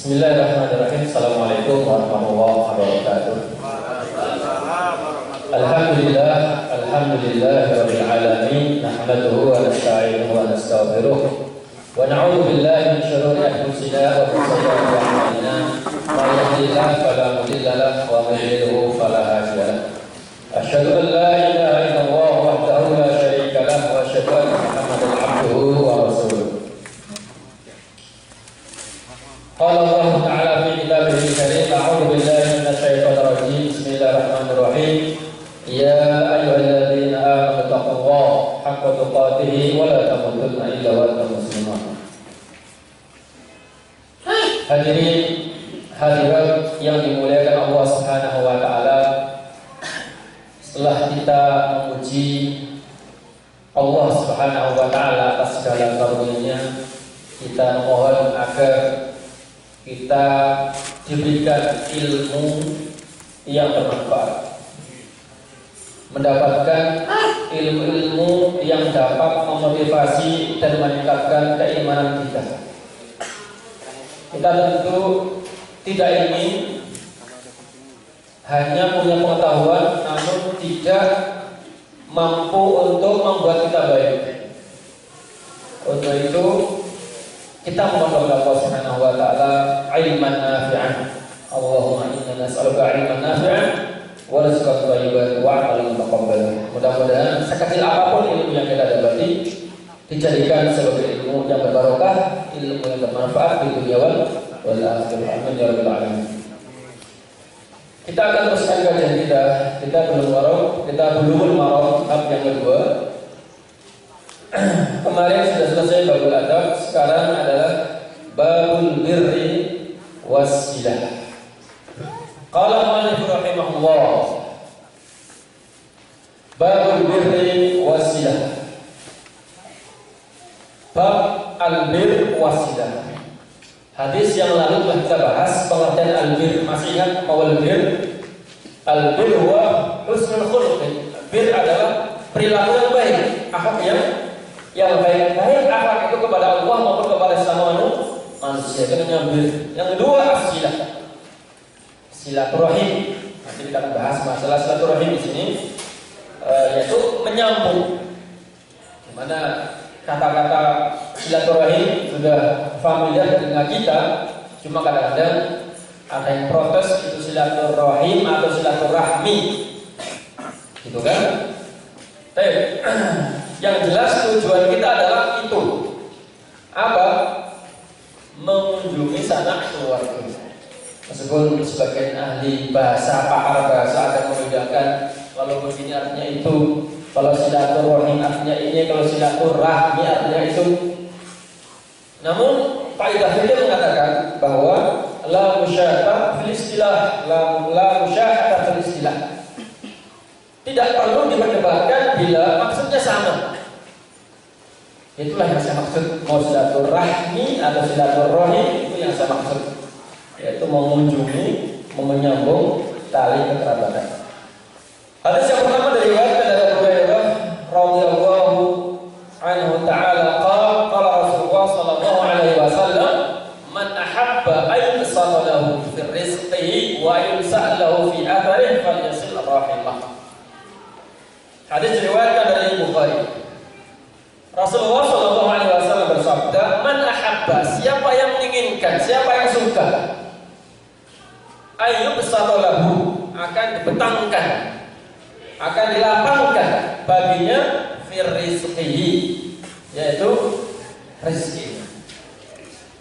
Bismillahirrahmanirrahim. Assalamualaikum warahmatullahi wabarakatuh. Alhamdulillahirabbil alamin. Nahmaduhu wa nasta'inuhu wa nastaghfiruh. Wa na'udzu billahi min shururi anfusina wa min sayyiati a'malina. May yahdihillahu fala mudilla lahu wa may yudlil fala hadiya lahu. Asyhadu an la ilaha illallah wahdahu la syarika lahu wa asyhadu anna Muhammadan 'abduhu wa rasuluh. Qala Allah Ta'ala fi kitabihil karim, a'udzu billahi minasy syaithanir rajim. Bismillahirrahmanirrahim. Ya ayyuhalladzina amanu taqullaha haqqa tuqatih wa la tamutunna illa wa antum muslimun. Hadirin hadirat yang dimuliakan Allah Subhanahu wa taala, setelah kita memuji Allah Subhanahu wa taala atas segala karunia-Nya, kita mohon agar kita diberikan ilmu yang bermanfaat, mendapatkan ilmu-ilmu yang dapat memotivasi dan meningkatkan keimanan kita. Kita tentu tidak ingin hanya punya pengetahuan namun tidak mampu untuk membuat kita baik. Untuk itu kita memohon kepada Allah Subhanahu wa taala ilman nafi'an. Allahumma inna nas'aluka ilman nafi'an wa rizqan thayyiban wa 'amalan mutaqabbalan. Mudah-mudahan sekecil apapun ilmu yang kita dapati dijadikan sebagai ilmu yang berbarokah, ilmu yang bermanfaat di dunia wal akhirah. Amin ya rabbal alamin. Kita akan teruskan kajian kita belum marah bab yang kedua. Kemarin sudah selesai babul adab, sekarang adalah babul birri wasilah. Qala al-mu'allif rahimahullah, babul birri wasilah. Bab al-bir wasilah. Hadis yang lalu telah kita bahas pengertian al-bir. Masih ingat awal bir? Al-bir huwa husnul khuluq. Bir adalah perilaku yang baik, akhlak yang baik-baik, akhlak itu kepada Allah maupun kepada sesama manusia. Itu namanya bir. Yang kedua as-silah, silaturahim. Nanti kita akan bahas masalah silaturahim di sini, yaitu menyambung. Dimana kata-kata silaturahim sudah familiar dengan kita, cuma kadang-kadang ada yang protes itu silaturahim atau silaturahmi, gitu kan? Tapi yang jelas tujuan kita adalah itu apa? Mengunjungi sanak keluarga. Meskipun sebagian ahli bahasa, pakar bahasa akan membedakan kalau begini artinya itu, kalau silaturahim artinya ini, kalau silaturahmi artinya itu. Namun kaidah fikih mengatakan bahwa la musyahata fil istilah, la musyahata fil istilah. Tidak perlu diperdebatkan bila maksudnya sama. Itulah yang saya maksud. Mau silaturahmi atau silaturahim, itu yang saya maksud, yaitu mengunjungi, menyambung tali kekerabatan. Hadis yang pertama dari Abu Hurairah radhiyallahu anhu ta'ala qala Rasulullah sallallahu alaihi wasallam, man ahabba an yusalla lahu fi rizqihi wa yusalla lahu fi atharihi falyasil rahimah. Hadis diriwayatkan dari Bukhari. Rasulullah sallallahu alaihi wasallam bersabda, man ahabba, siapa yang menginginkan, siapa yang suka, ayyub satolahu, akan dibentangkan, akan dilapangkan baginya firrizqihi, yaitu rezeki,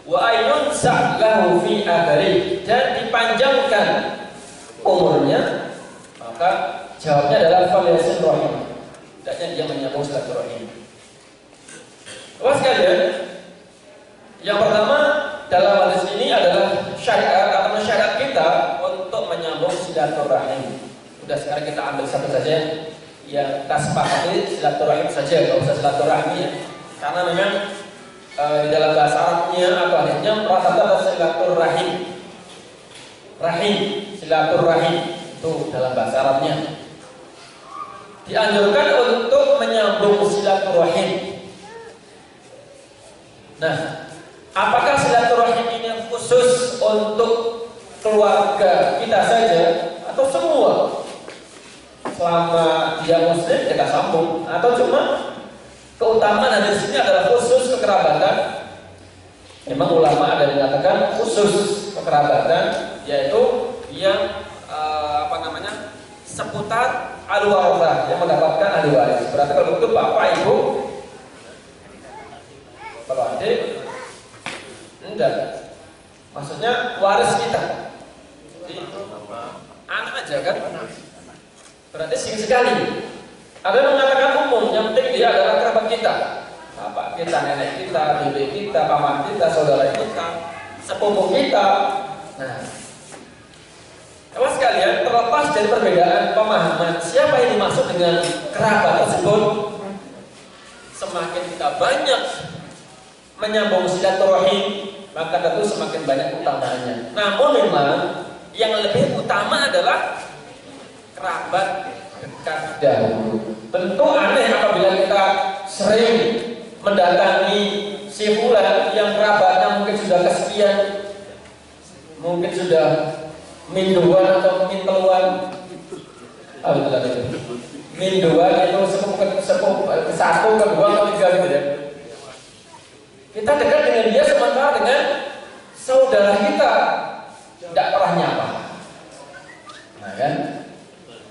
wa ayyun sa'lahu fi akhiri, dan dipanjangkan umurnya, maka jawabnya adalah falyasil rahim, hendaknya dia menyambung silaturahim. Luas sekalian, yang pertama dalam hadis ini adalah syariat atau syarat kita untuk menyambung silaturahim. Sudah, sekarang kita ambil satu saja yang kita sepakati, silaturahim saja, tidak usah silaturahmi ya. Karena memang di dalam bahasa Arabnya atau hadisnya rata-rata silaturahim, rahim, silaturahim itu dalam bahasa Arabnya. Dianjurkan untuk menyambung silaturahim. Nah, apakah silaturahim ini khusus untuk keluarga kita saja atau semua? Selama dia muslim kita sambung, atau cuma keutamaan hadis ini adalah khusus kekerabatan? Memang ulama ada yang mengatakan khusus kekerabatan, yaitu yang seputar ahli waris, yang mendapatkan ahli waris. Berarti kalau itu bapak, ibu, kalau adik, enggak. Maksudnya waris kita. Jadi anak aja kan. Berarti singkat sekali. Ada yang mengatakan umum, yang penting dia adalah kerabat kita. Bapak kita, nenek kita, bibi kita, paman kita, saudara kita, sepupu kita. Nah, kalau sekalian, terlepas dari perbedaan pemahaman siapa yang dimaksud dengan kerabat tersebut, semakin kita banyak menyambung silaturahim, maka tentu semakin banyak utamaannya. Namun memang yang lebih utama adalah kerabat dekat dahulu. Tentu aneh apabila kita sering mendatangi si fulan yang kerabatnya mungkin sudah kesekian, mungkin sudah minduan atau minteluan. Betul itu. Minduan itu sepupu satu, kedua, ketiga gitu ya. Kita dekat dengan dia sementara dengan saudara kita tidak pernah nyapa. Nah kan?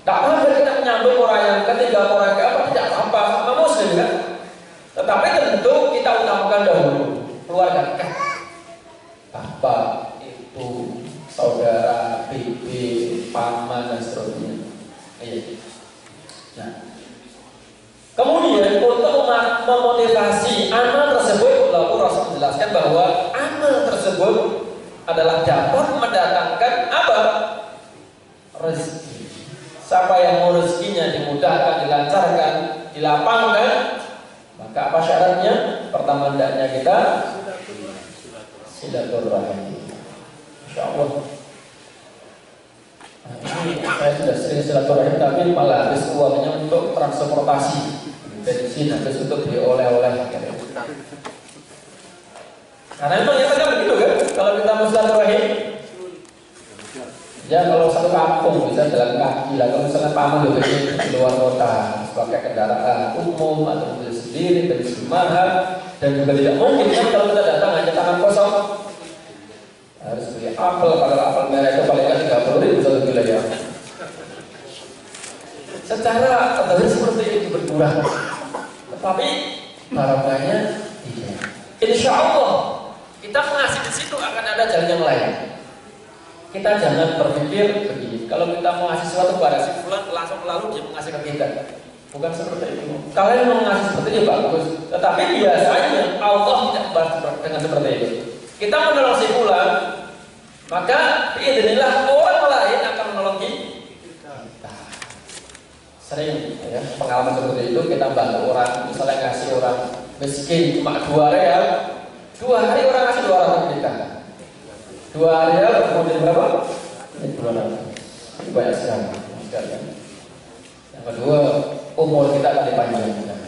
Tak pernah kita menyambut orang yang ketiga, orang keempat, tidak apa-apa, sama muslim kan? Tetapi tentu kita utamakan dahulu keluarga dekat, bapak, ibu, saudara, bibi, paman dan seterusnya. Nah, kemudian untuk memotivasi amal tersebut, lalu Rasul menjelaskan bahwa amal tersebut adalah dapat mendatangkan apa? Rezeki. Siapa yang mau rezekinya dimudahkan, dilancarkan, dilapangkan, maka apa syaratnya? Pertama hendaknya kita silaturahim. Insyaallah. Ini saya sudah sering silaturahim, tapi malah habis uangnya untuk transportasi bensin, habis untuk beli oleh-oleh. Karena memang yang kan begitu kan? Kalau kita mau silaturahim, ya kalau satu kampung bisa jalan kaki lah. Kalau misalnya paman juga di luar kota pakai kendaraan umum atau mobil sendiri, bensin mahal, dan juga tidak mungkin kan kalau kita datang hanya tangan kosong. Harus beli apel, padahal apel merah itu paling kan 30.000 satu kilo ya. Secara tentunya seperti itu berkurang, tetapi barokahnya tidak. Insya Allah kita mengasih di situ akan ada jalan yang lain. Kita jangan berpikir begini, kalau kita mau ngasih sesuatu kepada si fulan langsung lalu dia mengasih ke kita. Bukan seperti itu. Kalian mau ngasih seperti itu bagus, tetapi biasanya Allah tidak balas dengan seperti itu. Kita menolong si fulan, maka biidznillah orang lain akan menolong kita. Sering ya, pengalaman seperti itu, kita bantu orang, misalnya ngasih orang miskin cuma 2 real, 2 hari orang ngasih 200 kita. 2 real kemudian berapa? 200. Itu banyak sekali. Yang kedua, umur kita akan dipanjangkan.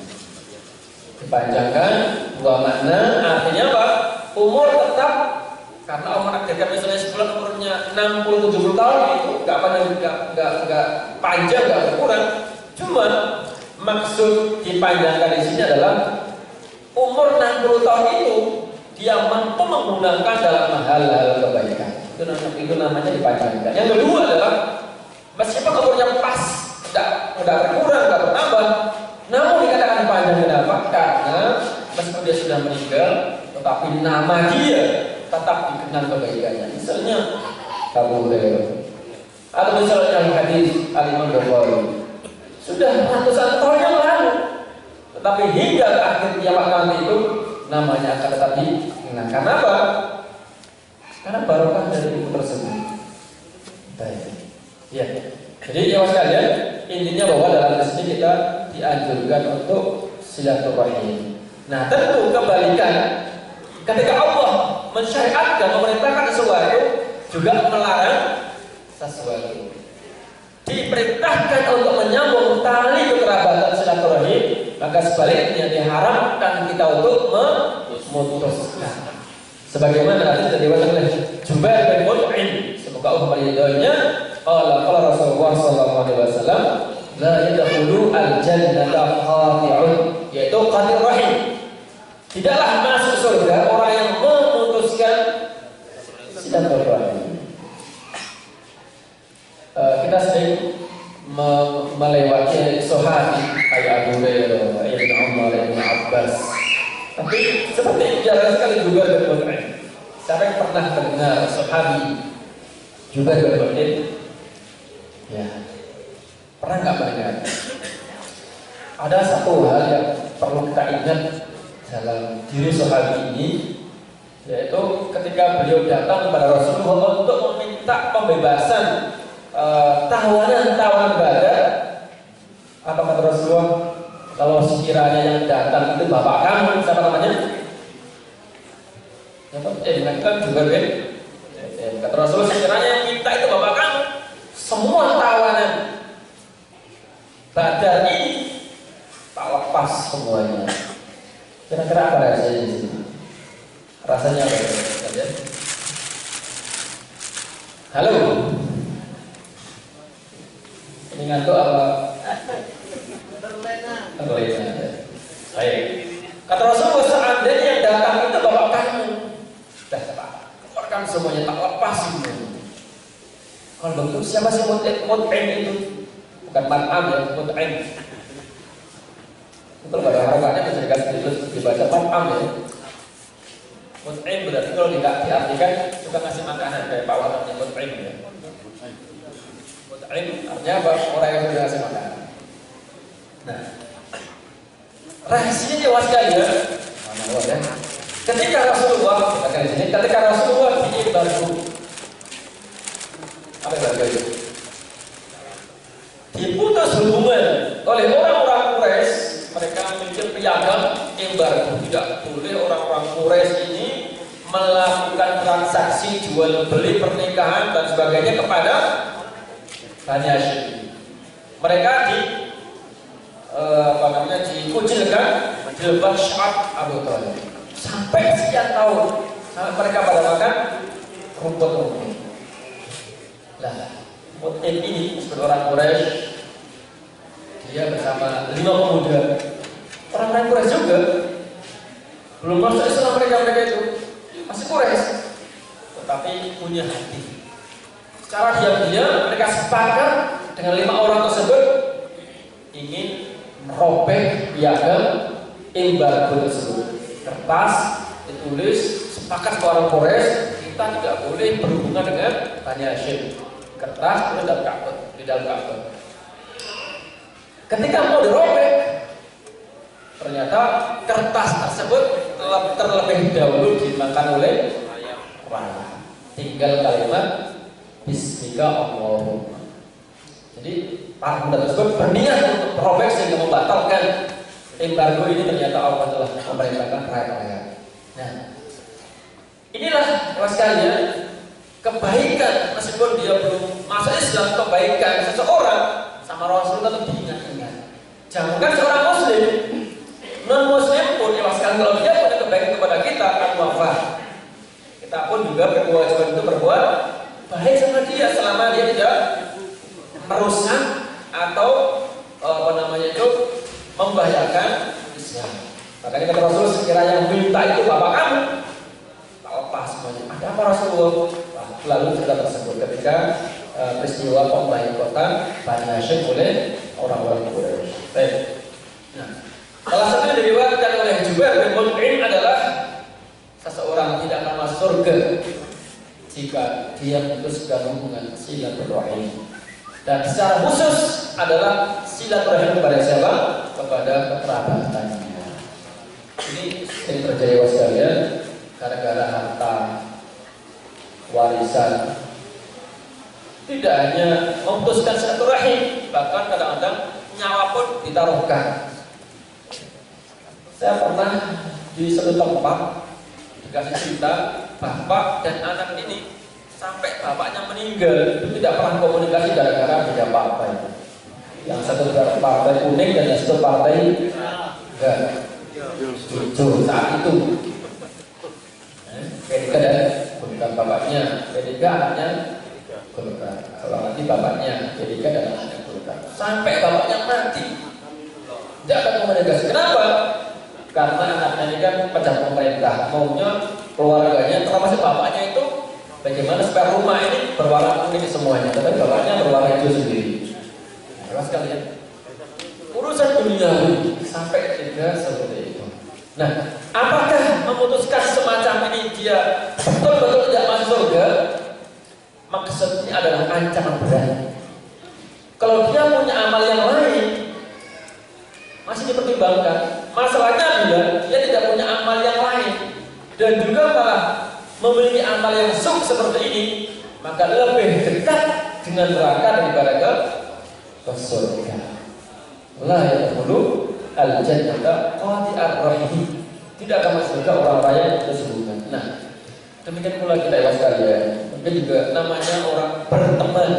Dipanjangkan, 2 makna, artinya apa? Umur tetap, karena Allah menakdirkan misalnya sebulan umurnya 60-70 tahun itu nggak panjang, nggak berkurang. Cuma maksud dipanjangkan di sini adalah umur 60 tahun itu dia mampu menggunakan dalam hal-hal kebaikan. Itu namanya dipanjangkan. Yang kedua adalah meskipun umurnya pas, tidak berkurang, tidak bertambah, namun dikatakan panjang. Kenapa? Karena meskipun dia sudah meninggal, tetapi nama dia tetap dikenal kebaikannya. Misalnya Abu Hurairah, atau misalnya hadis Al-Imam Bukhari, sudah ratusan tahun yang lalu, tetapi hingga ke akhir kiamat nanti itu namanya akan tetap dikenal. Karena apa? Karena barokah dari buku tersebut. Baik. Ya. Jadi ya sekalian, intinya bahwa dalam sini kita dianjurkan untuk silaturahim. Nah, tentu kebalikan, ketika Allah mensyariatkan, memerintahkan sesuatu, juga melarang sesuatu. Diperintahkan untuk menyambung tali kekerabatan silaturahim, maka sebaliknya diharamkan kita untuk memutuskan. Sebagaimana hadis dari oleh Jubair bin Mut'im, semoga Allah meridhoinya, qala Rasulullah sallallahu alaihi wasallam, la yadkhulu al-jannata qati'un, yaitu qatir rahim. Tidaklah masuk surga orang yang memutuskan silaturahim. Kita sering melewati sahabi kayak Abu Hurairah, Ibnu Umar, Ibnu Abbas. Tapi seperti jarang sekali juga berbuat. Siapa yang pernah mendengar sahabi juga berbuat? Ya, pernah nggak mendengar? Ada satu hal yang perlu kita ingat dalam diri sahabi ini, yaitu ketika beliau datang kepada Rasulullah untuk meminta pembebasan tawanan badar. Apa kata Rasulullah? Kalau sekiranya yang datang itu bapak kamu, siapa namanya? Kan juga kan? Kata Rasulullah, sekiranya yang minta itu bapak kamu, semua tawanan badar ini tak lepas semuanya. Kira-kira apa rasanya di sini? Rasanya apa ya? Halo. Ini ngantuk apa? Terlena. Baik. Kata Rasulullah, seandainya yang datang itu bapak kamu, dah tak keluarkan semuanya, tak lepas semuanya. Kalau begitu siapa sih Mut'im itu? Bukan Mat'am ya, Mut'im. Itu pada harokatnya bisa dikasih terus dibaca Mat'am ya. Mut'im berarti kalau tidak diartikan suka ngasih makanan kayak Pak Wawan Mut'im ya. Mut'im artinya apa? Orang yang sudah ngasih makanan. Nah, rahasianya jelas sekali ya. Ketika Rasulullah, ketika Rasulullah diimbargo, apa yang itu? Diputus hubungan oleh orang-orang Quraisy, mereka memiliki piagam embargo, tidak boleh orang-orang Quraisy ini melakukan transaksi jual beli pernikahan dan sebagainya kepada Bani Hashim. Mereka dikucilkan di lebar Sya'ab Abu Thalib sampai sekian tahun, sampai mereka pada makan rumput-rumput. Lah, Mut'im ini sebagai orang Quraisy, dia bersama 5 pemuda orang Quraisy juga, belum masuk Islam mereka itu masih Quraisy, tetapi punya hati. Secara diam-diam mereka sepakat dengan 5 orang tersebut ingin merobek piagam embargo tersebut. Kertas ditulis sepakat orang Quraisy, kita tidak boleh berhubungan dengan Bani Hashim. Kertas itu di dalam karton. Ketika mau dirobek, ternyata kertas tersebut terlebih dahulu dimakan oleh orang. Tinggal kalimat Bismika Allahumma. Jadi para pemuda tersebut berniat untuk merobek sehingga membatalkan embargo ini. Ternyata Allah telah memerintahkan rakyat. Nah, inilah kelas sekalian, kebaikan meskipun dia belum masuk Islam, kebaikan seseorang sama Rasulullah itu diingat-ingat. Jangan seorang Muslim, non Muslim pun ya sekali kalau dia punya kebaikan kepada kita, kan wafat. Kita pun juga berkewajiban untuk berbuat baik sama dia selama dia tidak merusak atau membahayakan Islam. Makanya kata Rasul, sekiranya minta itu bapak kamu, tak lepas semuanya. Ada apa Rasulullah? Lalu cerita tersebut ketika peristiwa pemboikotan Bani Hashim oleh orang-orang Quraisy. Baik. Nah, salah satu yang diriwayatkan oleh Jubair bin Mut'im adalah seseorang tidak akan masuk surga jika dia memutuskan hubungan silaturahim. Dan secara khusus adalah silaturahim kepada siapa? Kepada kekerabatannya. Ini sering terjadi sekalian gara-gara harta warisan. Tidak hanya memutuskan silaturahim, bahkan kadang-kadang nyawa pun ditaruhkan. Saya pernah di satu tempat dikasih cerita bapak dan anak ini sampai bapaknya meninggal itu tidak pernah komunikasi gara-gara beda partai. Yang satu partai kuning dan yang satu partai enggak. Jujur saat itu. PDK dan Golkar bapaknya, PDK anaknya Golkar. Kalau nanti bapaknya PDK dan anaknya Golkar. Sampai bapaknya mati. Tidak akan komunikasi. Kenapa? Karena anaknya ini kan pejabat pemerintah, maunya keluarganya, termasuk bapaknya itu bagaimana supaya rumah ini berwarna kuning semuanya, tapi bapaknya berwarna hijau sendiri. Jelas kalian? Urusan duniawi sampai ketiga seperti itu. Nah, apakah memutuskan semacam ini dia betul-betul tidak masuk surga? Maksudnya adalah ancaman berat. Kalau dia punya amal yang lain, masih dipertimbangkan. Masalahnya adalah dia tidak punya amal yang lain dan juga malah memiliki amal yang seperti ini, maka lebih dekat dengan neraka daripada ke surga. La yadkhulu al-jannata qati'ar rahim. Tidak akan masuk surga orang-orang yang bersehubungan. Nah, demikian pula kita ya sekalian. Mungkin juga namanya orang berteman,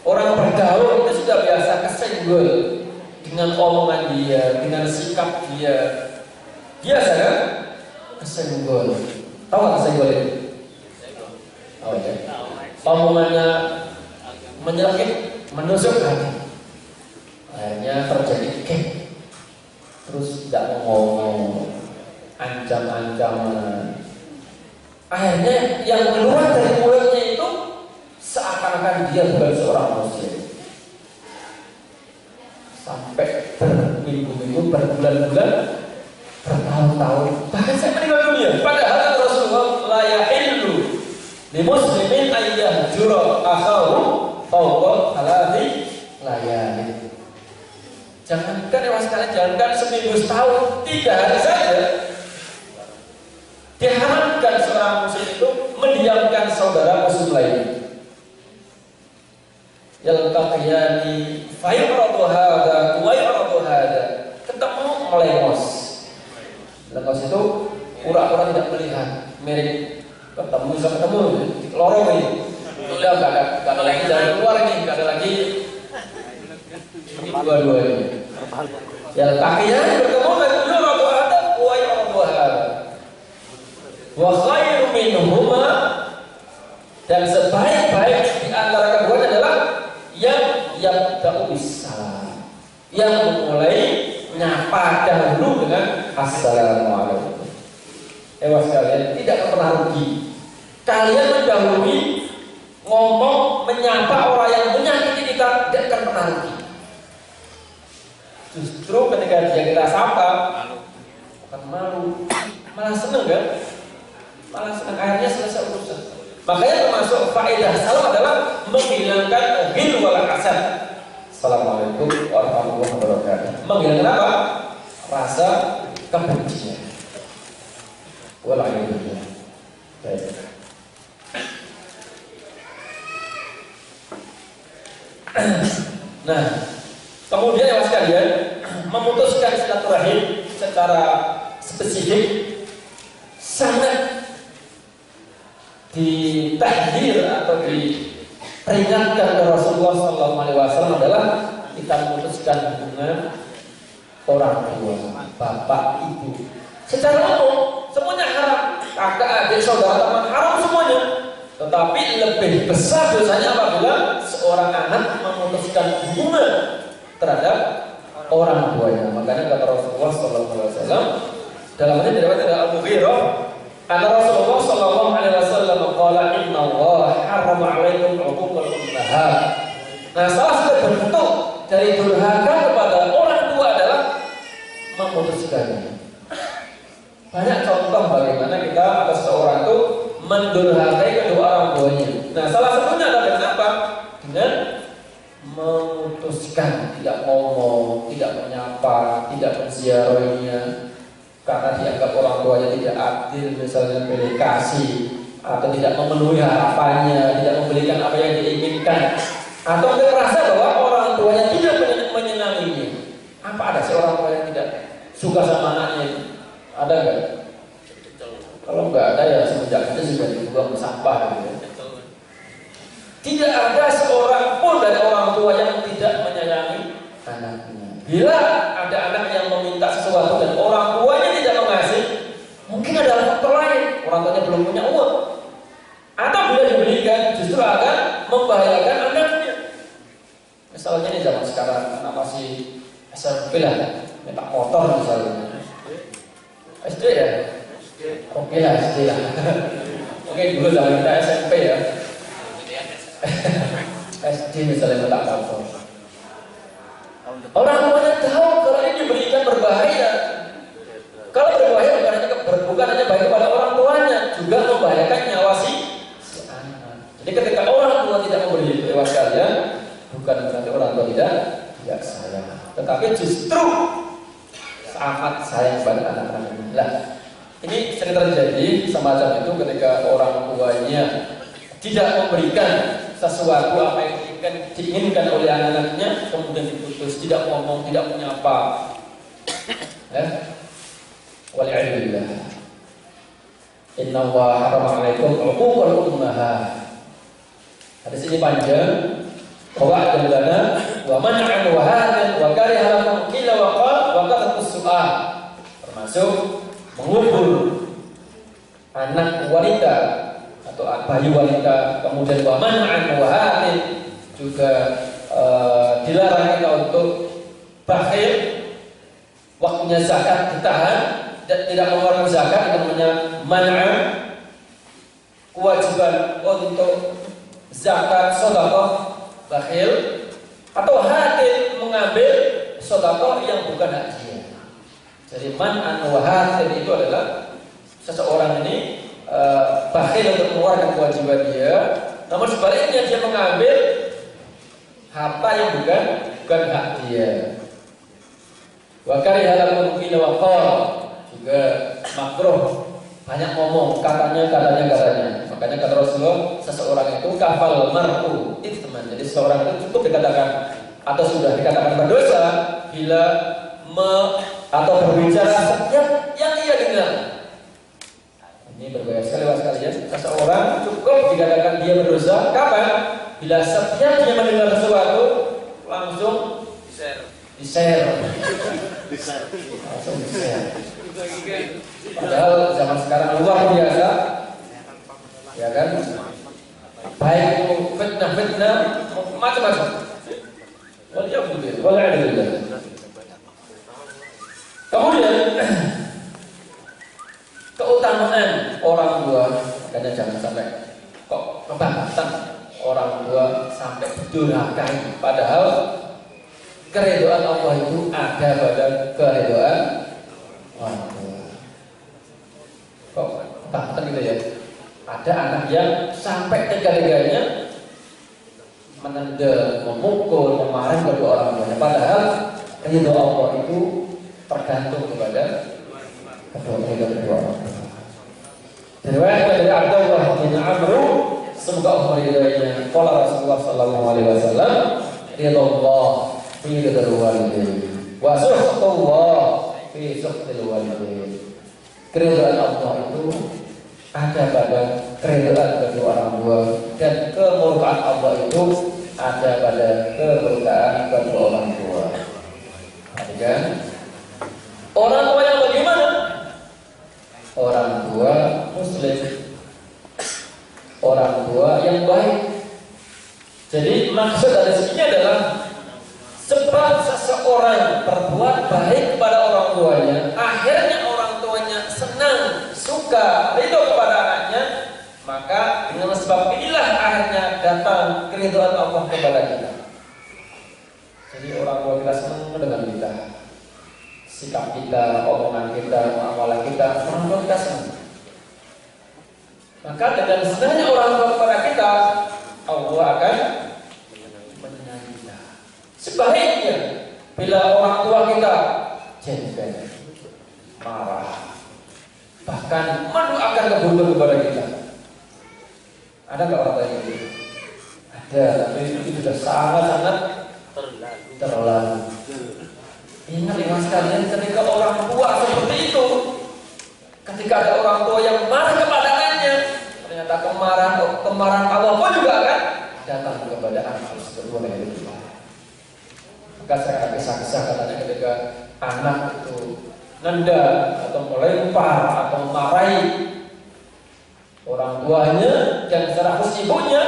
orang bergaul itu sudah biasa kesenggol dengan omongan dia, dengan sikap dia. Biasa kan? Kesenggol. Tahu nggak kesenggol itu? Tahu ya? Omongannya menyelekit, menusuk hati. Akhirnya terjadi terus tidak ngomong, ancam-ancaman. Akhirnya yang keluar dari mulutnya itu seakan-akan dia bukan seorang muslim. Sampai berminggu-minggu, berbulan-bulan, bertahun-tahun, bahkan saya meninggal dunia. Padahal Rasulullah la yahillu li muslimin ayyahjura akhahu fawqa thalathi layalin. Jangankan ya sekalian, jangankan seminggu setahun, 3 hari saja diharamkan seorang muslim itu mendiamkan saudara muslim lain. Yaltaqiyani fayuradu hadza wa yuradu hadza. Ketemu melengos. Lengos itu pura-pura tidak melihat, mirip ketemu bisa ketemu, lorong ini. Udah enggak ada lagi jalan keluar ini, enggak ada lagi ini dua-duanya. Yaltaqiyani bertemu dan yuradu hadza wa yuradu hadza. Wa khairu minhuma, dan sebaik-baik di antara keduanya adalah yang tak salam, yang memulai nyapa dahulu dengan assalamualaikum. Sekalian, tidak pernah rugi kalian mendahului ngomong menyapa orang yang menyakiti kita, tidak akan pernah rugi. Justru ketika dia kita sapa bukan malu, malah seneng kan? Malah seneng, akhirnya selesai urusan. Makanya termasuk faedah salam adalah menghilangkan ghil wal hasad. Assalamualaikum warahmatullahi wabarakatuh. Menghilangkan apa? Rasa kebencian. Walhamdulillah. Baik. Nah, kemudian ya sekalian, memutuskan silaturahim secara spesifik sangat ditahdir atau diperingatkan oleh Rasulullah SAW adalah kita memutuskan hubungan orang tua, bapak, ibu. Secara umum semuanya haram, kakak, adik, saudara, teman, haram semuanya. Tetapi lebih besar dosanya apabila seorang anak memutuskan hubungan terhadap orang tuanya. Makanya kata Rasulullah SAW dalam hadis diriwayatkan oleh Abu Hurairah, karena Rasulullah sallallahu alaihi wasallam qala inna Allah harrama 'alaikum 'uquqal ummahat. Nah, salah satu bentuk dari durhaka kepada orang tua adalah memutuskannya. Banyak contoh bagaimana kita atau seorang itu mendurhakai kedua orang tuanya. Nah, salah satunya adalah dengan apa? Dengan memutuskan tidak ngomong, tidak menyapa, tidak menziarahinya. Karena dianggap orang tuanya tidak adil, misalnya beri kasih atau tidak memenuhi harapannya, tidak memberikan apa yang diinginkan, atau dia merasa bahwa orang tuanya tidak menyenanginya. Apa ada seorang tua yang tidak suka sama anaknya? Ada nggak? Kalau nggak ada ya semenjak itu sudah dibuang sampah gitu. Tidak ada seorang pun dari orang tua yang tidak menyayangi anaknya. Bila ada anak yang meminta sesuatu dan orang tuanya tidak mengasih, mungkin ada faktor lain. orang tuanya belum punya uang, atau bila diberikan justru akan membahayakan anaknya. Misalnya ini zaman sekarang anak masih SMP lah, minta motor misalnya. SD ya? Oke lah, SD lah. Oke dulu zaman kita SMP ya. SD misalnya minta motor. Orang tuanya tahu kalau ini diberikan berbahaya. Kalau berbahaya bukan hanya baik kepada orang tuanya, juga membahayakan nyawa si anak. Jadi ketika orang tua tidak memberi itu lewat kalian, bukan berarti orang tua tidak sayang, tetapi justru sangat sayang kepada anak-anaknya. Nah, ini sering terjadi semacam itu ketika orang tuanya tidak memberikan sesuatu apa yang diinginkan oleh anak-anaknya, kemudian diputus, tidak ngomong, tidak menyapa. Wal'illah. Inna wa harama alaikum uquqal ummahat. Hadis ini panjang. Wa'adun lana wa man'an wa hadan wa kariha lakum qila wa qal wa kathatus su'al. Termasuk mengubur anak wanita atau bayi wanita, kemudian wa man'an wa hadan, juga dilarang kita untuk bakhil, waktunya zakat ditahan dan tidak mengeluarkan zakat, itu namanya man'an. Kewajiban untuk zakat, sedekah, bakhil, atau hadir mengambil sedekah yang bukan hak dia. Jadi man'an wa hadir itu adalah seseorang ini bakhil untuk mengeluarkan kewajiban dia, namun sebaliknya dia mengambil harta yang bukan hak dia. Wa kariha lakum qila wa qal, juga makruh banyak ngomong, katanya. Makanya kata Rasulullah, seseorang itu kafal mar'u itsman. Jadi seseorang itu cukup dikatakan atau sudah dikatakan berdosa bila atau berbicara setiap yang ia dengar. Ini berbahaya sekali ya. Seseorang cukup dikatakan dia berdosa kapan? Bila setiap dia mendengar sesuatu langsung di-share. Langsung di-share. Padahal zaman sekarang luar biasa, ya kan? Baik itu fitnah macam-macam. Walhamdulillah. Kemudian keutamaan orang tua, makanya jangan sampai kok kebangatan orang tua sampai durhaka. Padahal keridhaan Allah itu ada pada keridhaan orang tua. Kok kebangatan gitu ya? Ada anak yang sampai tega-teganya menendang, memukul, memarahi kedua orang tuanya. Padahal ridho Allah itu tergantung kepada kedua orang tua. Riwayat dari Abdullah bin Amr, semoga Allah meridainya. Qala Rasulullah sallallahu alaihi wasallam, ridallah fi ridal walidain wa suhtullah fi suhtil walidain. Keridhaan Allah itu ada pada keridhaan kedua orang tua, dan kemurkaan Allah itu ada pada kemurkaan kedua orang tua. Perhatikan, orang tua yang bagaimana? Orang tua muslim, orang tua yang baik. Jadi maksud dari sini adalah sebab seseorang berbuat baik kepada orang tuanya, akhirnya orang tuanya senang, suka, ridho kepada anaknya, maka dengan sebab inilah akhirnya datang keridhaan Allah kepada kita. Jadi orang tua kita senang dengan kita, sikap kita, omongan kita, muamalah kita, orang tua kita senang. Maka dengan senangnya orang tua kepada kita, Allah akan menyenangi kita. Sebaliknya, bila orang tua kita jengkel, marah, bahkan mendoakan keburukan kepada kita, ada nggak orang tua itu? Ada, tapi itu sudah sangat-sangat terlalu. Ingat ya sekalian, ketika orang tua seperti itu, ketika ada orang tua yang marah kepada anaknya, ternyata kemarahan Allah pun juga akan datang kepada anak tersebut. Maka saya akan kisah-kisah katanya ketika anak itu nendang atau melempar atau memarahi orang tuanya dan secara khusus ibunya,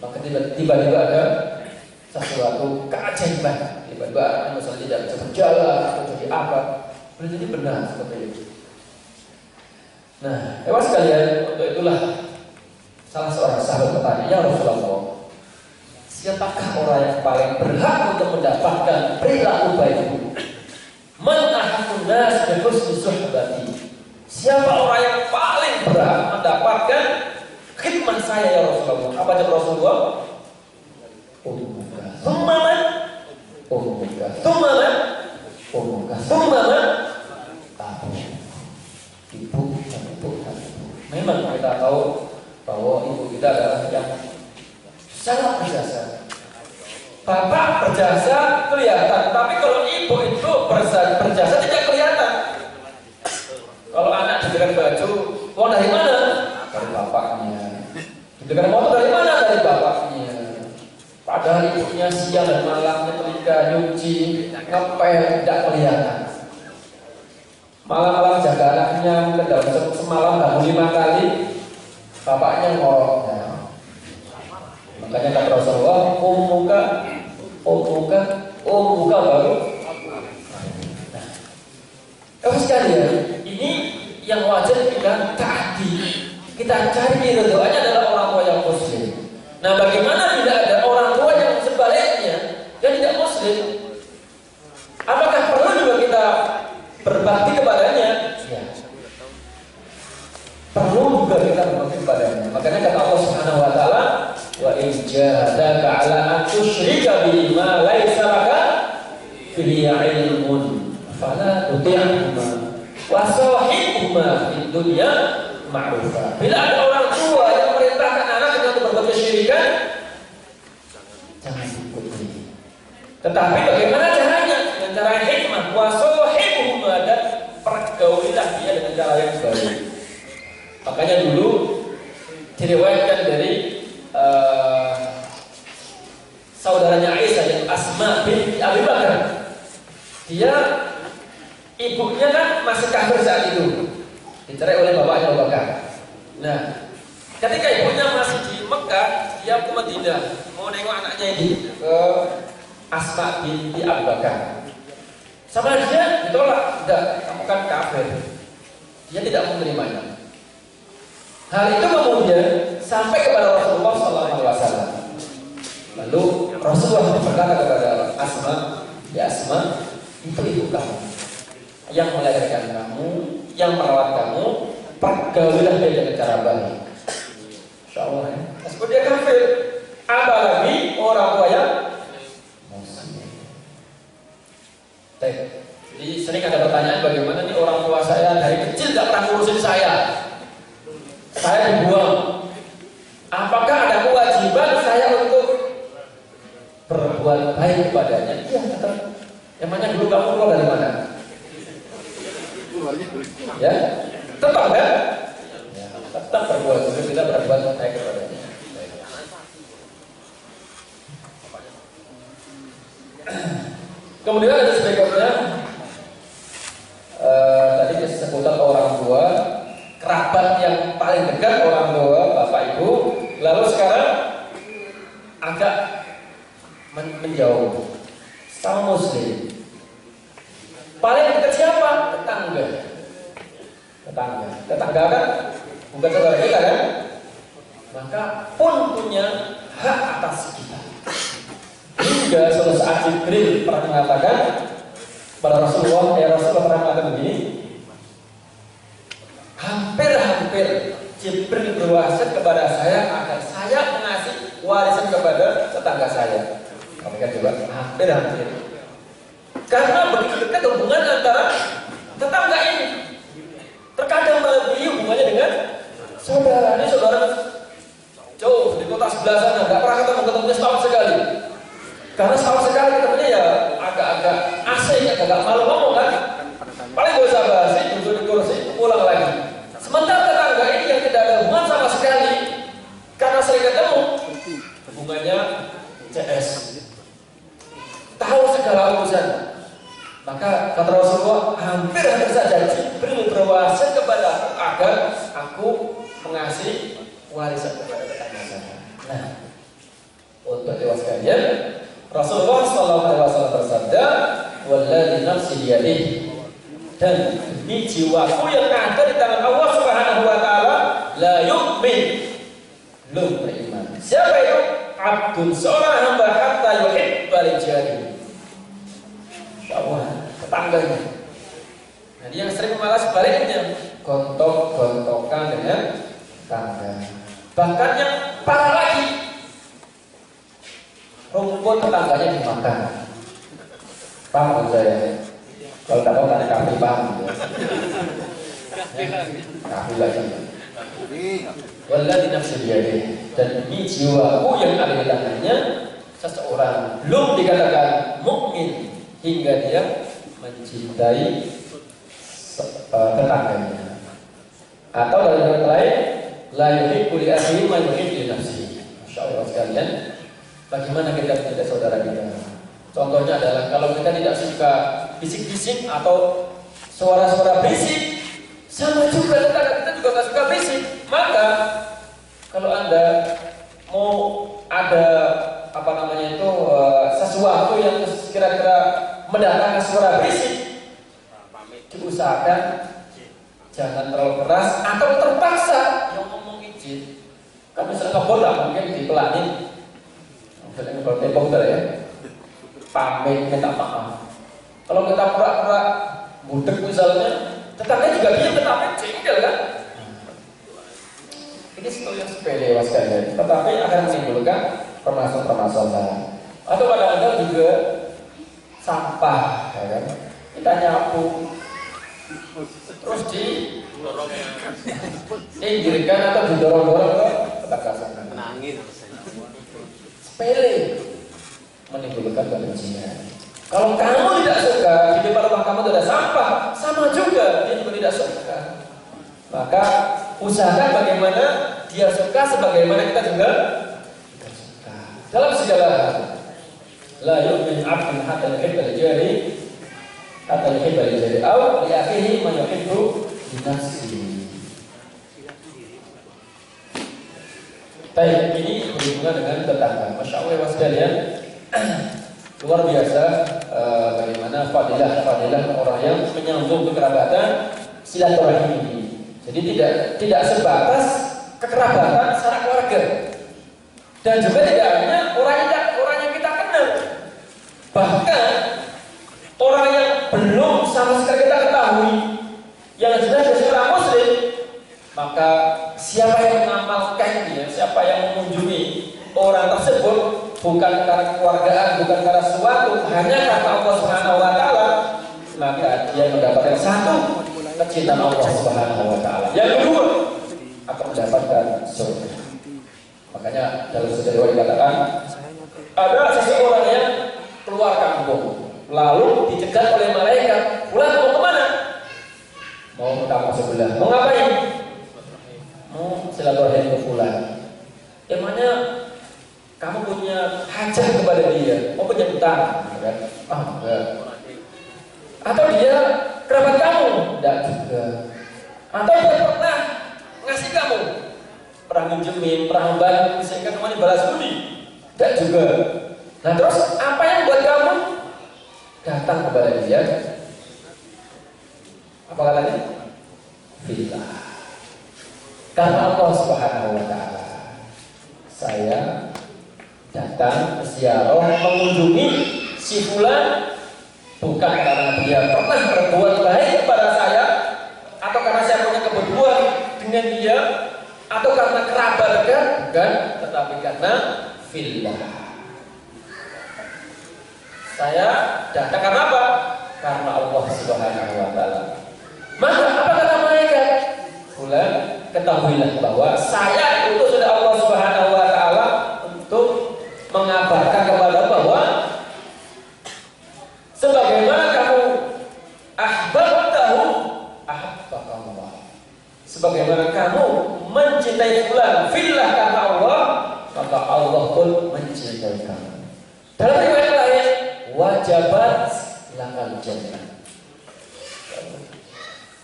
maka tiba-tiba ada sesuatu keajaiban. Tiba-tiba anaknya misalnya tidak bisa berjalan atau jadi apa, boleh jadi benar seperti itu. Nah, hewan sekalian, untuk itulah salah seorang sahabat bertanya, ya Rasulullah, siapakah orang yang paling berhak untuk mendapatkan perilaku baikku? Man ahaqqun nas bi husni suhbati. Siapa orang yang paling berhak mendapatkan khidmat saya ya Rasulullah? Apa jawab Rasulullah? Ummuka. Tsumma man? Ummuka. Tsumma man? Ummuka. Tsumma man? Ibu dan ibu dan ibu. Memang kita tahu bahwa ibu kita adalah yang sangat berjasa. Bapak berjasa kelihatan, tapi kalau ibu itu berjasa tidak kelihatan. Kalau anak diberikan baju, uang dari mana? Dari bapaknya. Diberikan motor dari mana? Dari bapaknya. Padahal ibunya siang dan malam nyetrika, nyuci, ngepel, tidak kelihatan. Malam-malam jaga anaknya, mungkin dalam semalam bangun 5 kali, bapaknya ngoroknya. Makanya kata Rasulullah, ummuka baru. Nah, sekalian, ini yang wajar kita taati. Kita cari ridhonya adalah orang tua yang muslim. Nah, bagaimana bila ada orang tua yang sebaliknya yang tidak muslim? Apakah perlu juga kita berbakti kepadanya? Ya. Perlu juga kita berbakti kepadanya. Makanya kata Allah Subhanahu wa taala, wa in jahadaka 'ala an tusyrika bi ma laysa laka bihi 'ilmun fala tuti'huma wa sahibhuma fid dunya ma'rufa. Bila ada orang tua yang memerintahkan anak untuk berbuat kesyirikan, jangan ikuti. Tetapi bagaimana caranya? Dengan cara hikmah, wa sahibhuma, dan pergaulilah dia dengan cara yang baik. Makanya dulu diriwayatkan dari saudaranya Aisyah yang Asma binti Abi Bakar. Dia ibunya kan masih kafir saat itu, dicerai oleh bapaknya Abu Bakar. Nah, ketika ibunya masih di Mekah, dia ke Madinah mau nengok anaknya ini, ke Asma binti Abi Bakar. Sama dia ditolak, enggak, kamu kan kafir. Dia tidak menerimanya. Hal itu kemudian sampai kepada Rasulullah SAW. Lalu Rasulullah berkata kepada Asma, ya Asma, itu ibu kamu yang melahirkan kamu, yang merawat kamu, pergaulilah dia dengan cara baik. Insya Allah ya. Meskipun dia kafir, apalagi orang tua yang muslim. Jadi sering ada pertanyaan, bagaimana nih orang tua saya dari kecil tidak pernah ngurusin saya dibuang. Apakah ada kewajiban saya untuk berbuat baik kepadanya? Iya, tetap. Emangnya dulu kamu keluar dari mana? Ya, tetap kan? Ya, tetap berbuat baik, kita berbuat baik kepadanya. Kemudian ada sebagainya. Tadi seputar orang tua, kerabat yang paling dekat orang tua, bapak ibu. Lalu sekarang agak menjauh, sama muslim. Paling dekat siapa? Tetangga kan bukan saudara kita kan? Maka pun punya hak atas kita. Hingga suatu saat Jibril pernah mengatakan pada Rasulullah, ya Rasulullah pernah mengatakan begini, hampir Jibril berwasiat kepada saya agar saya mengasih warisan kepada tetangga saya. Kamu kan juga hampir. Karena begitu dekat hubungan antara tetangga ini. Terkadang melebihi hubungannya dengan saudara. Ini saudara jauh di kota sebelah sana, nggak pernah ketemunya setahun sekali. Karena setahun sekali ketemunya ya agak-agak asing, agak malu ngomong kan. Paling gak usah bahas, duduk di kursi, pulang lagi. Sementara tetangga ini yang tidak ada hubungan sama sekali, karena sering ketemu, hubungannya CS, tahu segala urusan. Maka kata Rasulullah, hampir saja Jibril berwasiat kepada aku agar aku mengasih warisan kepada tetangga saya. Nah, untuk dewa sekalian, Rasulullah SAW bersabda, "Walladzi nafsi biyadihi," dan demi jiwaku yang ada di tangan Allah Subhanahu wa taala, la yu'min, belum beriman. Siapa itu? Abdun, seorang hamba, hatta yuhibba li jarihi, Allah, tetangganya. Nah, dia yang sering malah sebaliknya, gontok-gontokan dengan tetangga. Bahkan yang parah lagi, rumput tetangganya dimakan. Paham saya? Kalau tak tahu tanya kafe, paham ya? Kafe lagi. Walladzi nafsi biyadihi, dan demi jiwaku yang ada di tangannya, seseorang belum dikatakan mukmin hingga dia mencintai tetangganya. Atau dalam kata lain, la yuhibbu li akhihi ma yuhibbu li nafsihi. Masyaallah sekalian, bagaimana kita mencintai saudara kita? Contohnya adalah kalau kita tidak suka bisik-bisik atau suara-suara berisik, sama juga tetangga kita juga nggak suka berisik. Maka kalau Anda mau ada sesuatu yang kira-kira mendatangkan suara berisik, diusahakan jangan terlalu keras atau terpaksa yang ngomong izin. Kan misalnya ngebol tak mungkin dipelanin, misalnya ngebol tembok ya, pamit minta maaf. Kalau kita pura-pura budek misalnya, tetangga juga diam tetapi jengkel kan. Ini sesuatu yang sepele mas sekalian, tetapi akan menimbulkan permasalahan. Atau kadang-kadang juga sampah, ya kan? Kita nyapu, terus diinggirkan atau didorong-dorong ke tetangga sana. Sepele, menimbulkan kebencian. Kalau kamu tidak suka di depan rumah kamu ada sampah, sama juga dia juga tidak suka. Maka usahakan bagaimana dia suka sebagaimana kita juga suka. Dalam segala hal. La yu'min 'abdun hatta yuhibba li jarihi hatta yuhibba li jarihi aw li akhihi ma yuhibbu li nafsihi. Baik, ini berhubungan dengan tetangga. Masya Allah ya sekalian, luar biasa bagaimana fadilah orang yang menyambung kekerabatan silaturahim ini. Jadi tidak sebatas kekerabatan secara keluarga, dan juga tidak hanya orang yang kita kenal, bahkan orang yang belum sama sekali kita ketahui, yang jelas dia seorang muslim, maka siapa yang mengamalkan dia, siapa yang mengunjungi orang tersebut bukan karena keluargaan, bukan karena sesuatu, hanya karena Allah Subhanahu wa taala, maka dia mendapatkan satu, kecintaan Allah Subhanahu wa taala. Yang kedua, akan mendapatkan surga. Makanya dalam sejarah dikatakan ada seseorang yang keluar kampung, lalu dicegat oleh malaikat. Pulang mau kemana? Mau ke kampung sebelah. Mau ngapain? Mau silaturahim ke fulan. Emangnya kamu punya hajat kepada dia? Mau punya utang? Kan? Enggak. Atau dia kerabat kamu? Enggak juga. Atau dia pernah ngasih kamu? Pernah minjemin, pernah membantu, misalkan namanya balas budi? Enggak juga. Nah terus apa yang buat kamu datang kepada dia? Apa katanya? Fillah. Karena Allah Subhanahu wa taala. Saya datang ziarah mengunjungi si fulan bukan karena dia pernah berbuat baik kepada saya, atau karena saya punya kebutuhan dengan dia, atau karena kerabat dekat, bukan, tetapi karena fillah. Saya datang karena apa? Karena Allah Subhanahu wa taala. Maka apa kata mereka? Fulan, ketahuilah bahwa saya diutus oleh Allah Subhanahu wa taala untuk mengabarkan kepada bahwa sebagaimana kamu ahbabtahu ahbabtallah, sebagaimana kamu mencintai fulan fillah karena Allah, maka Allah pun mencintai kamu. Dalam riwayat lain, wajabat lakal jannah.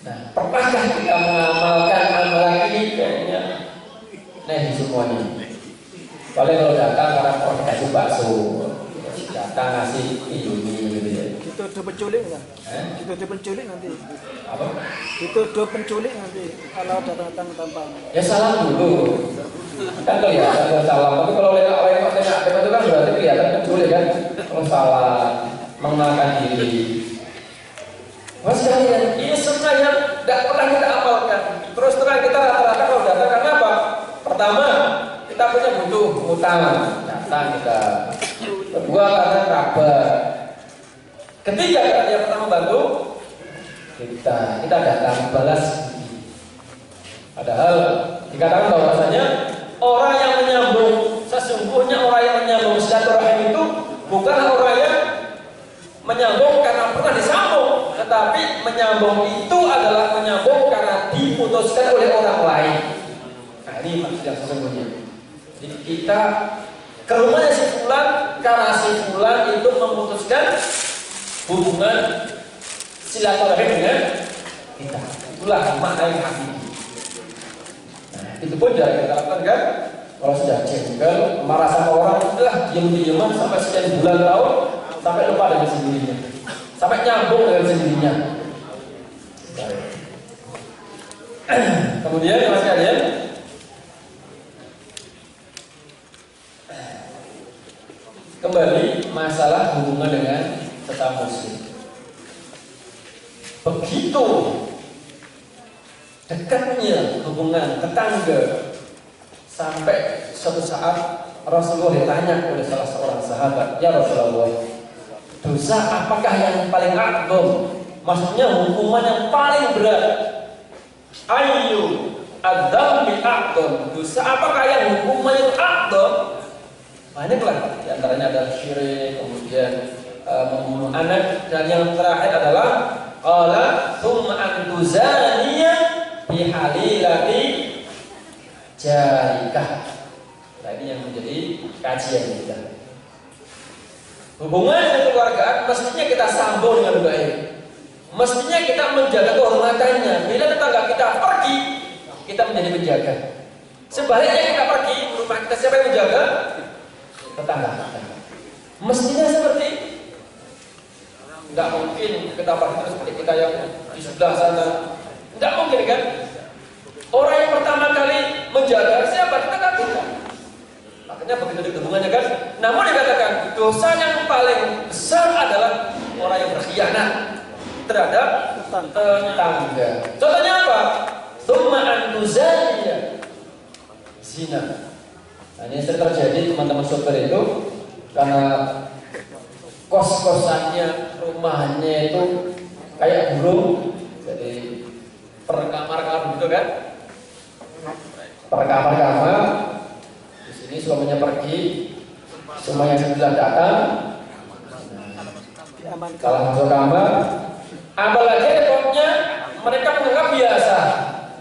Nah, pernahkah kita mengamalkan amalan ini? Kayaknya nih semuanya. Paling kalau datang karena mau dikasih bakso, datang ngasih Indomie gitu ya. Dituduh penculik nggak? Dituduh penculik nanti. Apa? Dituduh penculik nanti kalau datang tanpa. Ya salam dulu. Kan kelihatan kalau salam, tapi kalau orang tanya itu kan berarti kelihatan penculik kan. Kalau salah mengenalkan diri. Mas kalian, ini semua yang tidak pernah kita apalkan. Terus terang kita rata-rata kalau datang karena apa? Pertama, kita punya butuh utang, datang kita. Kedua karena kabar. Ketiga karena yang pertama bantu kita datang balas. Padahal dikatakan bahwasanya orang yang menyambung, sesungguhnya orang yang menyambung silaturahim itu bukanlah orang yang menyambung karena pernah disambung, tetapi menyambung itu adalah menyambung karena diputuskan oleh orang lain. Nah ini maksud yang sesungguhnya. Jadi kita ke rumahnya si Fulan karena si Fulan itu memutuskan hubungan silaturahim dengan kita. Itulah makna yang hakiki. Nah itu pun jarang kita lakukan kan. Kalau sudah jengkel, marah sama orang, udah diem-dieman sampai sekian bulan tahun, sampai lupa dengan sendirinya, sampai nyambung dengan sendirinya. Kemudian mas kalian, kembali masalah hubungan dengan sesama muslim. Begitu dekatnya hubungan tetangga sampai suatu saat Rasulullah ditanya oleh salah seorang sahabat, ya Rasulullah, dosa apakah yang paling agung? Maksudnya hukuman yang paling berat. Ayu adzambi a'dham. Dosa apakah yang hukumannya a'dham? Banyaklah. Di antaranya adalah syirik, kemudian membunuh anak, dan yang terakhir adalah qala tsumma antuzaniya bi halilati jarikah. Nah ini yang menjadi kajian kita. Hubungan dengan keluargaan mestinya kita sambung dengan baik. Mestinya kita menjaga kehormatannya. Bila tetangga kita pergi, kita menjadi penjaga. Sebaliknya kita pergi, rumah kita siapa yang menjaga? Tetangga kita. Mestinya seperti itu. Nggak mungkin kita pergi terus seperti kita yang di sebelah sana. Nggak mungkin kan? Orang yang pertama kali menjaga siapa? Kita. Makanya begitu dekat hubungannya kan. Namun dikatakan dosa yang paling besar adalah orang yang berkhianat terhadap tetangga. Contohnya apa? Tsumma antuzaniya, zina. Nah ini sering terjadi teman-teman sopir itu karena kos-kosannya, rumahnya itu kayak burung, jadi per kamar-kamar gitu kan? Per kamar-kamar. Ini suaminya pergi, semua yang sebelah datang, kalau masuk kamar, apalagi repotnya mereka menganggap biasa,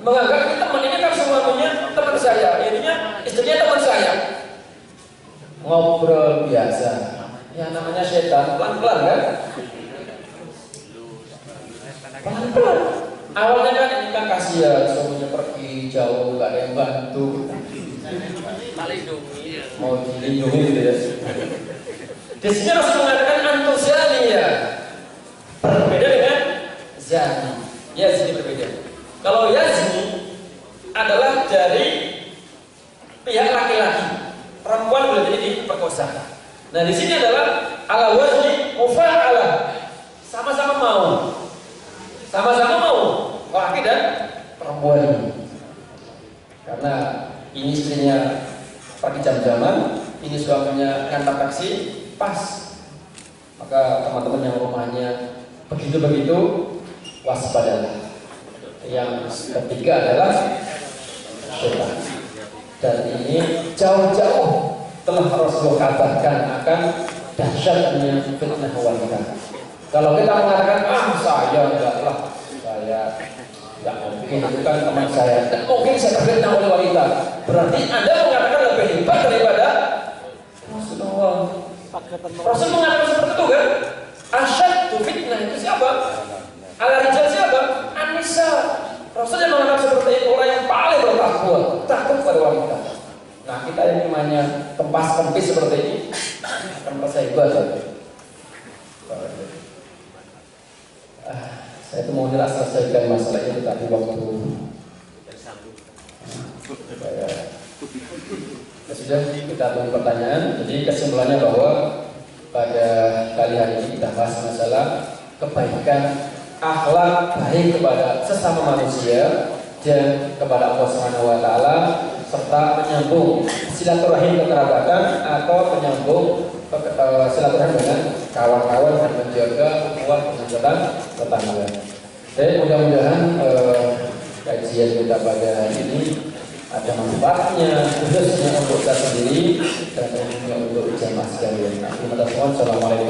menganggap ini teman ini kan semuanya teman saya, intinya istrinya teman saya, ngobrol biasa, ya namanya setan, pelan-pelan kan? Pelan-pelan. Awalnya kan ini kan kasihan, suaminya pergi jauh, gak ada yang bantu. Mau dilindungi gitu ya. Di sini Rasul mengatakan antusiani ya, berbeda dengan zani. Yazni berbeda. Kalau yazni adalah dari pihak laki-laki, perempuan boleh jadi diperkosa. Nah di sini adalah ala wazni mufa'alah, sama-sama mau, laki dan perempuan ini. Karena ini istrinya pergi jam-jaman, ini suaminya ngantar taksi, pas. Maka teman-teman yang rumahnya begitu-begitu, waspadalah. Yang ketiga adalah setan. Dan ini jauh-jauh telah Rasulullah kabarkan akan dahsyatnya fitnah wanita. Kalau kita mengatakan, saya enggaklah, saya tidak mungkin, itu kan teman saya, tidak mungkin saya terfitnah oleh wanita. Berarti Anda mengatakan lebih hebat daripada Rasulullah. Rasul mengatakan seperti itu kan? Asyaddu fitnah itu siapa? Ala rijal siapa? An-nisa. Rasul yang mengatakan seperti itu, orang yang paling bertakwa, takut pada wanita. namanya kempas kempis seperti ini akan merasa hebat. Saya itu mau selesaikan masalah ini tadi waktu sudah kita tunggu pertanyaan. Jadi kesimpulannya bahwa pada kali hari ini kita bahas masalah kebaikan akhlak baik kepada sesama manusia dan kepada Allah Subhanahu wa taala, serta menyambung silaturahim kekerabatan atau menyambung silaturahim dengan kawan-kawan dan menjaga hubungan kehancuran tetangga. Jadi mudah-mudahan kajian kita pada hari ini ada manfaatnya, khususnya untuk saya sendiri dan tentunya untuk jamaah sekalian. Terima kasih. Assalamualaikum.